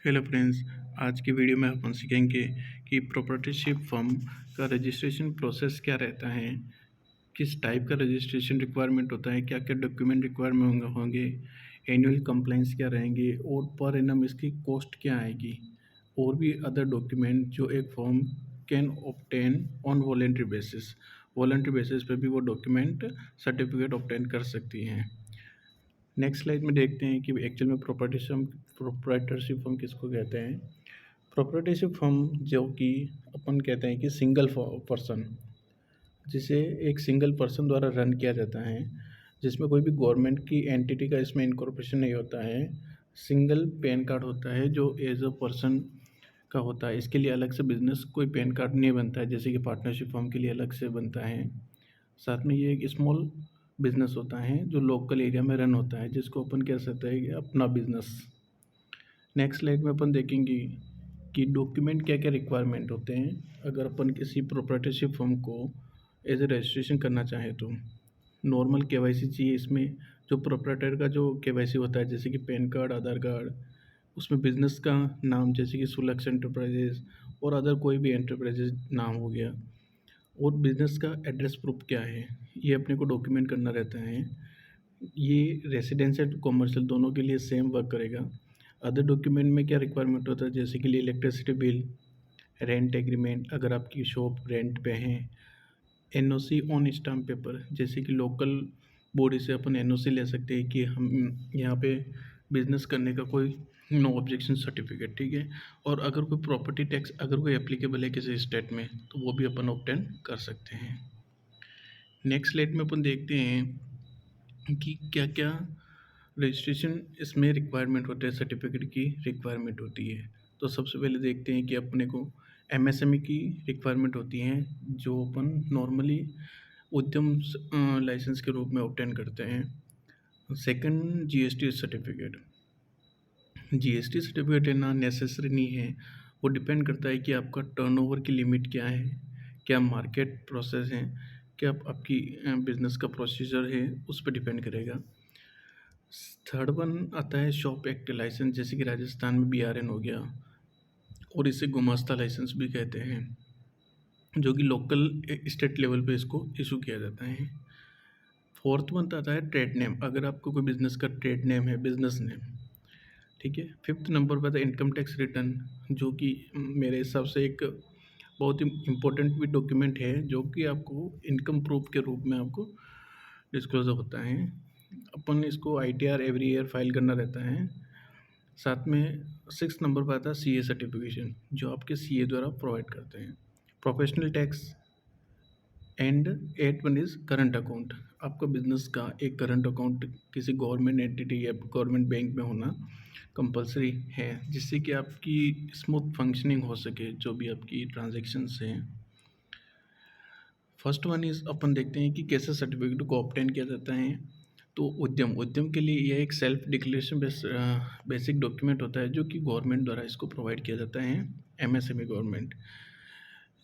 Hello friends. आज की video में अपन सीखेंगे कि प्रोप्राइटरशिप फर्म का रजिस्ट्रेशन प्रोसेस क्या रहता है, किस टाइप का रजिस्ट्रेशन रिक्वायरमेंट होता है, क्या क्या डॉक्यूमेंट रिक्वायरमेंट होंगे, एनुअल कंप्लाइंस क्या रहेंगे और पर एनम इसकी कॉस्ट क्या आएगी, और भी अदर डॉक्यूमेंट जो एक firm can obtain on voluntary basis पे भी वो डॉक्यूमेंट सर्टिफिकेट ऑब्टेन कर सकती हैं। नेक्स्ट स्लाइड में देखते हैं कि एक्चुअल में प्रोप्राइटरशिप फर्म किसको कहते हैं। प्रोप्राइटरशिप फर्म जो कि अपन कहते हैं कि सिंगल पर्सन, जिसे एक सिंगल पर्सन द्वारा रन किया जाता है, जिसमें कोई भी गवर्नमेंट की एंटिटी का इसमें इनकॉर्पोरेशन नहीं होता है। सिंगल पैन कार्ड होता है जो एज अ पर्सन का होता है। इसके लिए अलग से बिजनेस कोई पैन कार्ड नहीं बनता है, जैसे कि पार्टनरशिप फर्म के लिए अलग से बनता है। साथ में ये एक स्मॉल बिजनेस होता है जो लोकल एरिया में रन होता है, जिसको अपन कह सकते हैं कि अपना बिजनेस। नेक्स्ट स्लाइड में अपन देखेंगे कि डॉक्यूमेंट क्या क्या रिक्वायरमेंट होते हैं अगर अपन किसी प्रोप्राइटरशिप फर्म को एज ए रजिस्ट्रेशन करना चाहें तो। नॉर्मल केवाईसी चाहिए इसमें। जो प्रोप्राइटर का जो केवाईसी होता है, जैसे कि पैन कार्ड, आधार कार्ड, उसमें बिजनेस का नाम जैसे कि सुलक्ष एंटरप्राइजेज और अदर कोई भी एंटरप्राइजेज नाम हो गया, और बिजनेस का एड्रेस प्रूफ क्या है, ये अपने को डॉक्यूमेंट करना रहता है। ये रेसिडेंशियल कॉमर्शियल दोनों के लिए सेम वर्क करेगा। अदर डॉक्यूमेंट में क्या रिक्वायरमेंट होता है, जैसे कि इलेक्ट्रिसिटी बिल, रेंट एग्रीमेंट अगर आपकी शॉप रेंट पे है, एनओसी ऑन स्टाम्प पेपर, जैसे कि लोकल बॉडी से अपन एनओसी ले सकते हैं कि हम यहाँ पे बिजनेस करने का कोई नो ऑब्जेक्शन सर्टिफिकेट, ठीक है। और अगर कोई प्रॉपर्टी टैक्स अगर कोई एप्लीकेबल है किसी स्टेट में, तो वो भी अपन ऑब्टेन कर सकते हैं। नेक्स्ट स्लाइड में अपन देखते हैं कि क्या क्या रजिस्ट्रेशन इसमें रिक्वायरमेंट होते हैं, सर्टिफिकेट की रिक्वायरमेंट होती है। तो सबसे पहले देखते हैं कि अपने को एमएसएमई की रिक्वायरमेंट होती हैं, जो अपन नॉर्मली उद्यम लाइसेंस के रूप में ऑब्टेन करते हैं। Second, GST certificate. GST certificate लेना नेसेसरी नहीं है, वो डिपेंड करता है कि आपका टर्नओवर की लिमिट क्या है, क्या मार्केट प्रोसेस है, क्या आपकी बिजनेस का प्रोसीजर है, उस पर डिपेंड करेगा। थर्ड वन आता है शॉप एक्ट लाइसेंस, जैसे कि राजस्थान में बीआरएन हो गया, और इसे गुमास्ता लाइसेंस भी कहते हैं, जो कि लोकल स्टेट लेवल पे इसको इशू किया जाता है। फोर्थ वन आता है ट्रेड नेम, अगर आपको कोई बिजनेस का ट्रेड नेम है, बिजनेस नेम, ठीक है। फिफ्थ नंबर पर आता है इनकम टैक्स रिटर्न, जो कि मेरे हिसाब से एक बहुत ही इम्पोर्टेंट भी डॉक्यूमेंट है, जो कि आपको इनकम प्रूफ के रूप में आपको डिस्क्लोजर होता है। अपन इसको आईटीआर एवरी ईयर फाइल करना रहता है। साथ में सिक्स नंबर पर आता है सीए सर्टिफिकेशन, जो आपके सीए द्वारा प्रोवाइड करते हैं। Professional tax and eight one is current account, आपका बिजनेस का एक करंट अकाउंट किसी गवर्नमेंट एंटिटी या गवर्नमेंट बैंक में होना कंपलसरी है, जिससे कि आपकी स्मूथ फंक्शनिंग हो सके जो भी आपकी ट्रांजेक्शन्स हैं। फर्स्ट वन इज़ अपन देखते हैं कि कैसे सर्टिफिकेट को ऑब्टेन किया जाता है। तो उद्यम के लिए यह एक सेल्फ डिक्लेरेशन बेसिक डॉक्यूमेंट होता है, जो कि गवर्नमेंट द्वारा इसको प्रोवाइड किया जाता है, एमएसएमई गवर्नमेंट,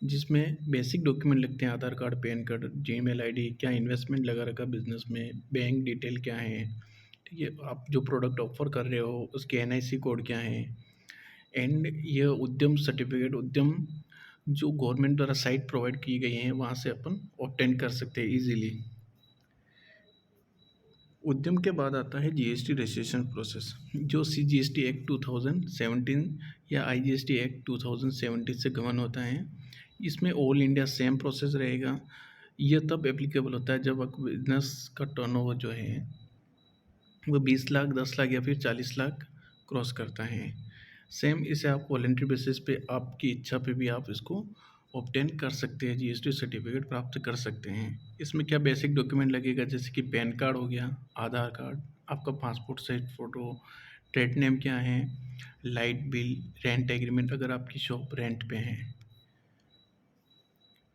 जिसमें बेसिक डॉक्यूमेंट लिखते हैं Aadhaar card, PAN card, Gmail ID, क्या इन्वेस्टमेंट लगा रखा बिजनेस में, बैंक डिटेल क्या है, ठीक है, आप जो प्रोडक्ट ऑफर कर रहे हो उसके एनआईसी कोड क्या है, एंड ये उद्यम सर्टिफिकेट उद्यम जो गवर्नमेंट द्वारा साइट प्रोवाइड की गई हैं वहाँ से अपन ऑब्टेन कर सकते हैं इजीली। उद्यम के बाद आता है जीएसटी रजिस्ट्रेशन प्रोसेस, जो सीजीएसटी एक्ट 2017 या आईजीएसटी एक्ट 2017 से गवर्न होता है। इसमें ऑल इंडिया सेम प्रोसेस रहेगा। यह तब एप्लीकेबल होता है जब आपका बिजनेस का टर्नओवर जो है वो 20 लाख, 10 लाख या फिर 40 लाख क्रॉस करता है। सेम इसे आप वॉलेंट्री बेसिस पे आपकी इच्छा पे भी आप इसको ऑब्टेन कर सकते हैं, जीएसटी सर्टिफिकेट प्राप्त कर सकते हैं। इसमें क्या बेसिक डॉक्यूमेंट लगेगा, जैसे कि पैन कार्ड हो गया, आधार कार्ड, आपका passport size photo, trade name क्या है, लाइट बिल, रेंट एग्रीमेंट अगर आपकी शॉप रेंट पे है।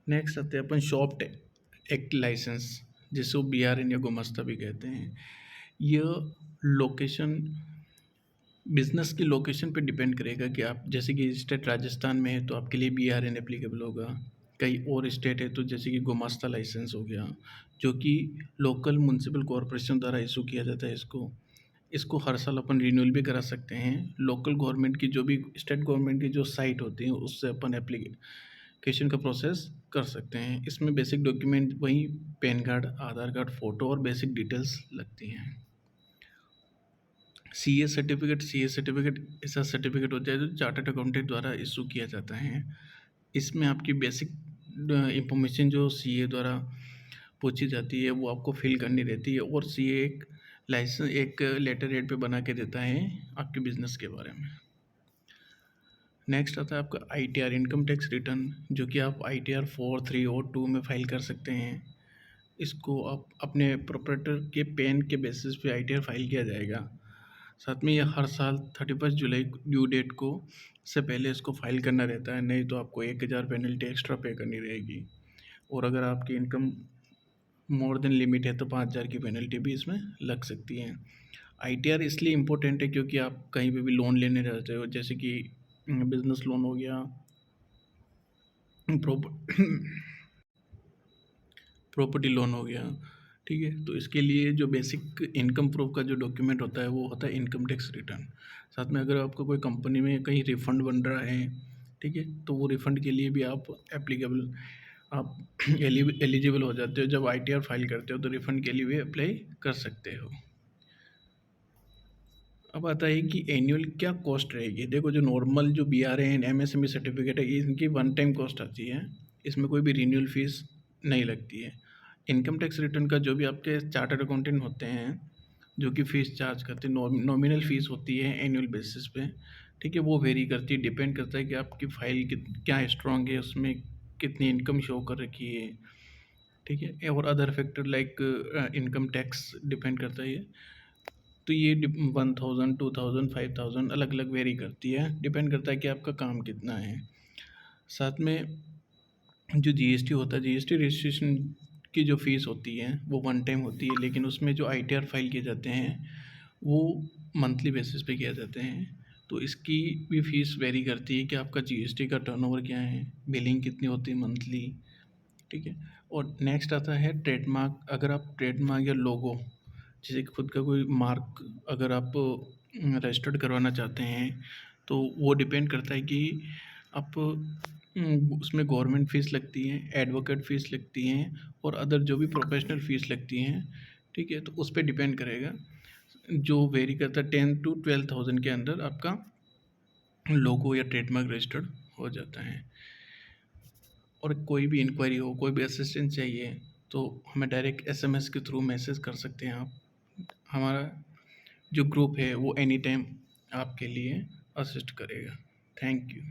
नेक्स्ट आते हैं अपन शॉप एक्ट लाइसेंस, जिसको बीआरएन या गुमास्ता भी कहते हैं। यह लोकेशन बिजनेस की लोकेशन पे डिपेंड करेगा कि आप, जैसे कि स्टेट राजस्थान में है तो आपके लिए बीआरएन एप्लीकेबल होगा। कई और स्टेट है तो जैसे कि गुमास्ता लाइसेंस हो गया, जो कि लोकल म्यूनसिपल कॉरपोरेशन द्वारा इशू किया जाता है इसको। इसको हर साल अपन रिन्यूअल भी करा सकते हैं। लोकल गवर्नमेंट की जो भी स्टेट गवर्नमेंट की जो साइट होती है उससे अपन एप्लीकेशन का प्रोसेस कर सकते हैं। इसमें बेसिक डॉक्यूमेंट वही पैन कार्ड, आधार कार्ड, फ़ोटो और बेसिक डिटेल्स लगती हैं। सी ए सर्टिफिकेट ऐसा सर्टिफिकेट होता है जो चार्टर्ड अकाउंटेंट द्वारा इशू किया जाता है। इसमें आपकी बेसिक इंफॉर्मेशन जो सीए द्वारा पूछी जाती है वो आपको फिल करनी रहती है, और सीए एक लाइसेंस एक लेटर हेड पे बना के देता है आपके बिजनेस के बारे में। नेक्स्ट आता है आपका आईटीआर, इनकम टैक्स रिटर्न, जो कि आप आईटीआर 4, 3 और 2 में फाइल कर सकते हैं। इसको आप अपने प्रोप्राइटर के पैन के बेसिस पे आईटीआर फाइल किया जाएगा। साथ में ये हर साल 31 जुलाई ड्यू डेट को से पहले इसको फाइल करना रहता है, नहीं तो आपको 1000 पेनल्टी एक्स्ट्रा पे करनी रहेगी। और अगर आपकी इनकम मोर देन लिमिट है तो 5000 की पेनल्टी भी इसमें लग सकती है। आईटीआर इसलिए इम्पोर्टेंट है क्योंकि आप कहीं पे भी लोन लेने जाते हो, जैसे कि बिजनेस लोन हो गया, प्रॉपर्टी लोन हो गया, ठीक है। तो इसके लिए जो बेसिक इनकम प्रूफ का जो डॉक्यूमेंट होता है वो होता है इनकम टैक्स रिटर्न। साथ में अगर आपका कोई कंपनी में कहीं रिफ़ंड बन रहा है, ठीक है, तो वो रिफ़ंड के लिए भी आप एलिजिबल हो जाते हो। जब आईटीआर फाइल करते हो तो रिफ़ंड के लिए भी अप्लाई कर सकते हो। अब आता है कि एनुअल क्या कॉस्ट रहेगी। देखो, जो नॉर्मल जो बीआरए एंड एमएसएमई सर्टिफिकेट है इनकी वन टाइम कॉस्ट आती है, इसमें कोई भी रिन्यूअल फीस नहीं लगती है। इनकम टैक्स रिटर्न का जो भी आपके चार्टर्ड अकाउंटेंट होते हैं जो कि फ़ीस चार्ज करते हैं, नॉमिनल फ़ीस होती है एनुअल बेसिस पे, ठीक है, वो वेरी करती है, डिपेंड करता है कि आपकी फ़ाइल क्या स्ट्रॉन्ग है, उसमें कितनी इनकम शो कर रखी है, ठीक है, और other factor like income tax depend करता है ये। तो ये 1000, 2000, 5000 अलग अलग वेरी करती है, डिपेंड करता है कि आपका काम कितना है। साथ में जो जीएसटी होता है, जीएसटी रजिस्ट्रेशन की जो फ़ीस होती है वो वन टाइम होती है, लेकिन उसमें जो आईटीआर फाइल किए जाते हैं वो मंथली बेसिस पे किया जाते हैं। तो इसकी भी फ़ीस वेरी करती है कि आपका जीएसटी का टर्नओवर क्या है, बिलिंग कितनी होती है मंथली, ठीक है। और नेक्स्ट आता है ट्रेडमार्क। अगर आप ट्रेडमार्क या लोगो, जैसे कि खुद का कोई मार्क अगर आप रजिस्टर्ड करवाना चाहते हैं तो वो डिपेंड करता है कि आप उसमें गवर्नमेंट फ़ीस लगती है, एडवोकेट फ़ीस लगती हैं और अदर जो भी प्रोफेशनल फ़ीस लगती हैं, ठीक है। तो उस पे डिपेंड करेगा, जो वेरी करता है 10 to 12,000 के अंदर आपका लोगो या ट्रेडमार्क रजिस्टर्ड हो जाता है। और कोई भी इंक्वायरी हो, कोई भी असिस्टेंस चाहिए तो हमें डायरेक्ट एसएमएस के थ्रू मैसेज कर सकते हैं आप। हमारा जो ग्रुप है वो एनी टाइम आपके लिए असिस्ट करेगा। Thank you.